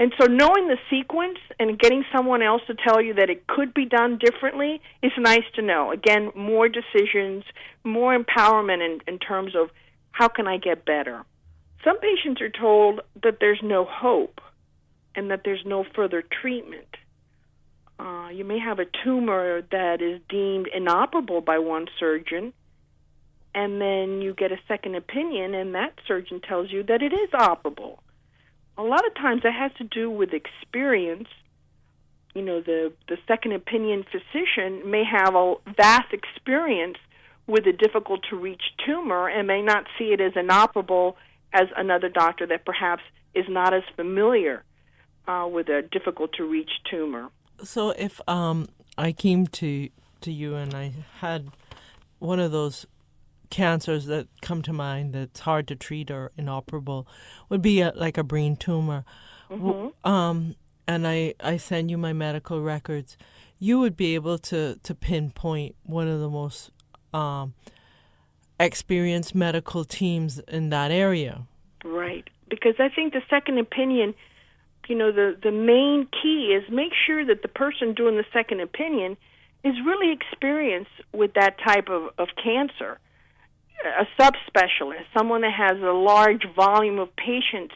And so knowing the sequence and getting someone else to tell you that it could be done differently is nice to know. Again, more decisions, more empowerment in terms of how can I get better. Some patients are told that there's no hope and that there's no further treatment. You may have a tumor that is deemed inoperable by one surgeon, and then you get a second opinion, and that surgeon tells you that it is operable. A lot of times that has to do with experience. You know, the second opinion physician may have a vast experience with a difficult-to-reach tumor and may not see it as inoperable as another doctor that perhaps is not as familiar with a difficult-to-reach tumor. So if I came to you and I had one of those cancers that come to mind that's hard to treat or inoperable, would be like a brain tumor, and I send you my medical records, you would be able to pinpoint one of the most experienced medical teams in that area. Right, because I think the second opinion, you know, the main key is make sure that the person doing the second opinion is really experienced with that type of cancer. A subspecialist, someone that has a large volume of patients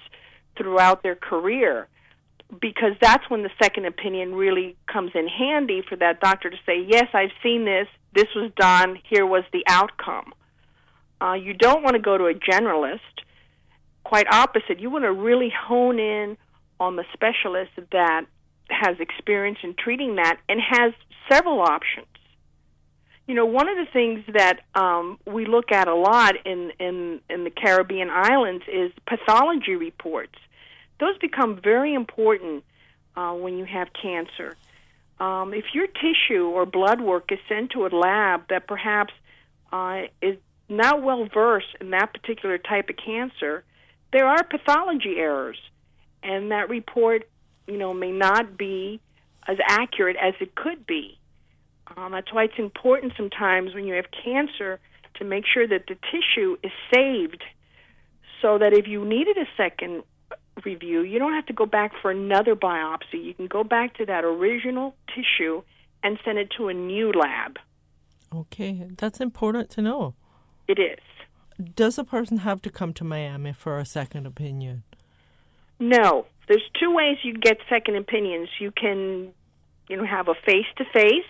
throughout their career, because that's when the second opinion really comes in handy for that doctor to say, yes, I've seen this was done, here was the outcome. You don't want to go to a generalist. Quite opposite, you want to really hone in on the specialist that has experience in treating that and has several options. You know, one of the things that we look at a lot in the Caribbean islands is pathology reports. Those become very important when you have cancer. If your tissue or blood work is sent to a lab that perhaps is not well versed in that particular type of cancer, there are pathology errors, and that report, you know, may not be as accurate as it could be. That's why it's important sometimes when you have cancer to make sure that the tissue is saved so that if you needed a second review, you don't have to go back for another biopsy. You can go back to that original tissue and send it to a new lab. Okay, that's important to know. It is. Does a person have to come to Miami for a second opinion? No. There's two ways you get second opinions. You can, you know, have a face-to-face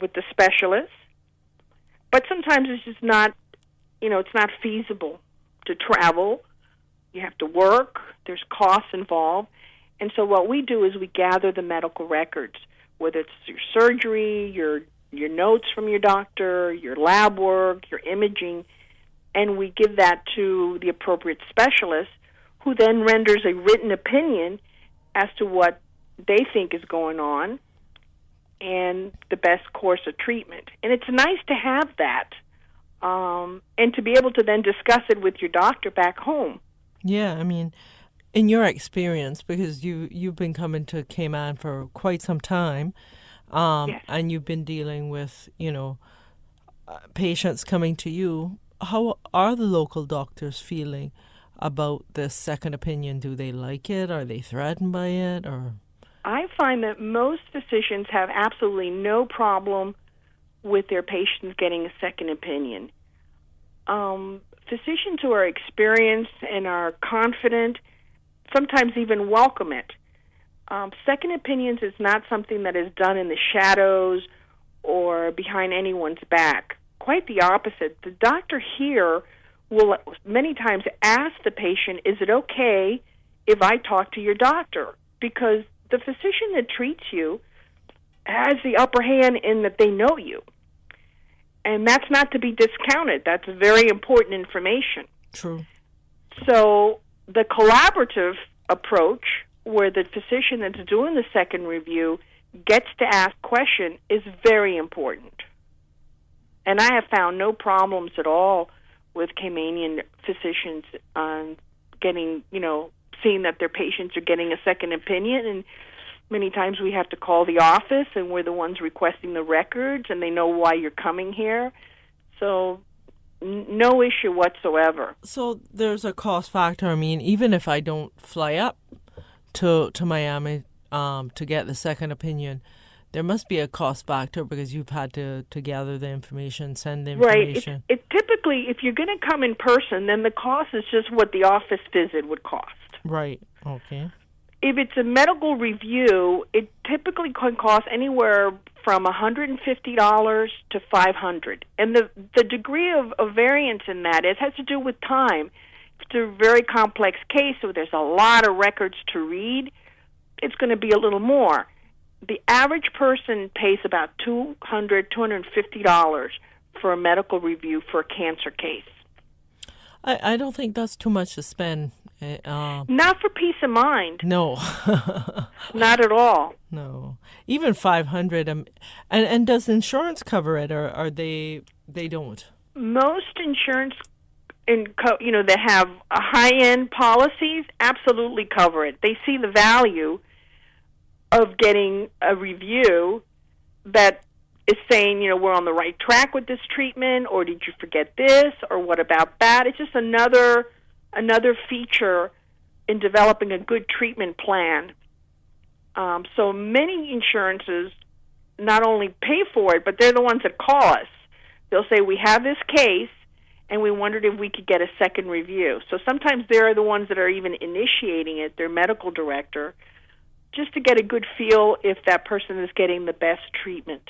with the specialist, but sometimes it's just not, you know, it's not feasible to travel. You have to work. There's costs involved. And so what we do is we gather the medical records, whether it's your surgery, your notes from your doctor, your lab work, your imaging, and we give that to the appropriate specialist, who then renders a written opinion as to what they think is going on and the best course of treatment. And it's nice to have that and to be able to then discuss it with your doctor back home. Yeah, I mean, in your experience, because you've been coming to Cayman for quite some time, Yes. and you've been dealing with, you know, patients coming to you, how are the local doctors feeling about this second opinion? Do they like it? Are they threatened by it? Or I find that most physicians have absolutely no problem with their patients getting a second opinion. Physicians who are experienced and are confident sometimes even welcome it. Second opinions is not something that is done in the shadows or behind anyone's back. Quite the opposite. The doctor here will many times ask the patient, is it okay if I talk to your doctor? Because the physician that treats you has the upper hand in that they know you. And that's not to be discounted. That's very important information. True. So the collaborative approach, where the physician that's doing the second review gets to ask questions, is very important. And I have found no problems at all with Caymanian physicians getting, you know, seeing that their patients are getting a second opinion. And many times we have to call the office, and we're the ones requesting the records, and they know why you're coming here. So no issue whatsoever. So there's a cost factor. I mean, even if I don't fly up to Miami to get the second opinion, there must be a cost factor because you've had to gather the information, send the information. Right. It typically, if you're going to come in person, then the cost is just what the office visit would cost. Right. Okay. If it's a medical review, it typically can cost anywhere from $150 to $500. And the degree of variance in that has to do with time. If it's a very complex case, so there's a lot of records to read, it's going to be a little more. The average person pays about $250 for a medical review for a cancer case. I don't think that's too much to spend. Not for peace of mind. No. Not at all. No. Even $500. And does insurance cover it, or are they don't? Most insurance, that have high-end policies, absolutely cover it. They see the value of getting a review that is saying, we're on the right track with this treatment, or did you forget this, or what about that? It's just another feature in developing a good treatment plan. So many insurances not only pay for it, but they're the ones that call us. They'll say, we have this case, and we wondered if we could get a second review. So sometimes they're the ones that are even initiating it, their medical director, just to get a good feel if that person is getting the best treatment.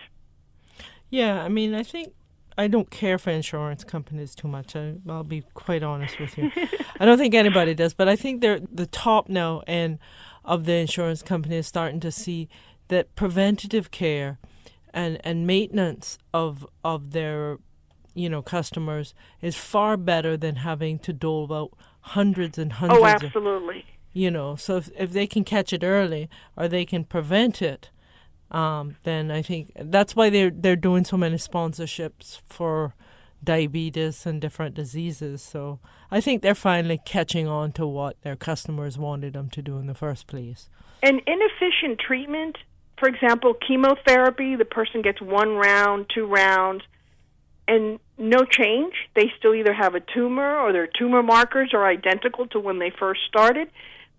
Yeah, I mean, I think I don't care for insurance companies too much. I'll be quite honest with you. I don't think anybody does, but I think they're the top now end of the insurance companies starting to see that preventative care and maintenance of their customers is far better than having to dole out hundreds and hundreds. Oh, absolutely. So if they can catch it early or they can prevent it, then I think that's why they're doing so many sponsorships for diabetes and different diseases. So I think they're finally catching on to what their customers wanted them to do in the first place. And inefficient treatment, for example, chemotherapy, the person gets 1 round, 2 rounds, and no change. They still either have a tumor or their tumor markers are identical to when they first started.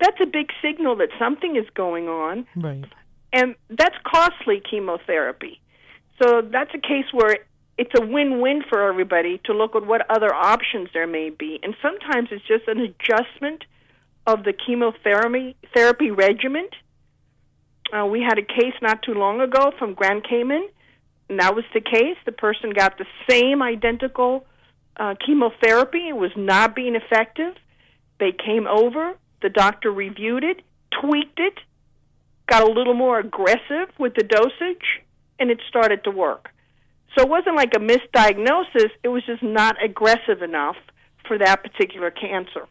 That's a big signal that something is going on. Right. And that's costly chemotherapy. So that's a case where it's a win-win for everybody to look at what other options there may be. And sometimes it's just an adjustment of the chemotherapy regimen. We had a case not too long ago from Grand Cayman, and that was the case. The person got the same identical chemotherapy. It was not being effective. They came over. The doctor reviewed it, tweaked it, got a little more aggressive with the dosage, and it started to work. So it wasn't like a misdiagnosis. It was just not aggressive enough for that particular cancer.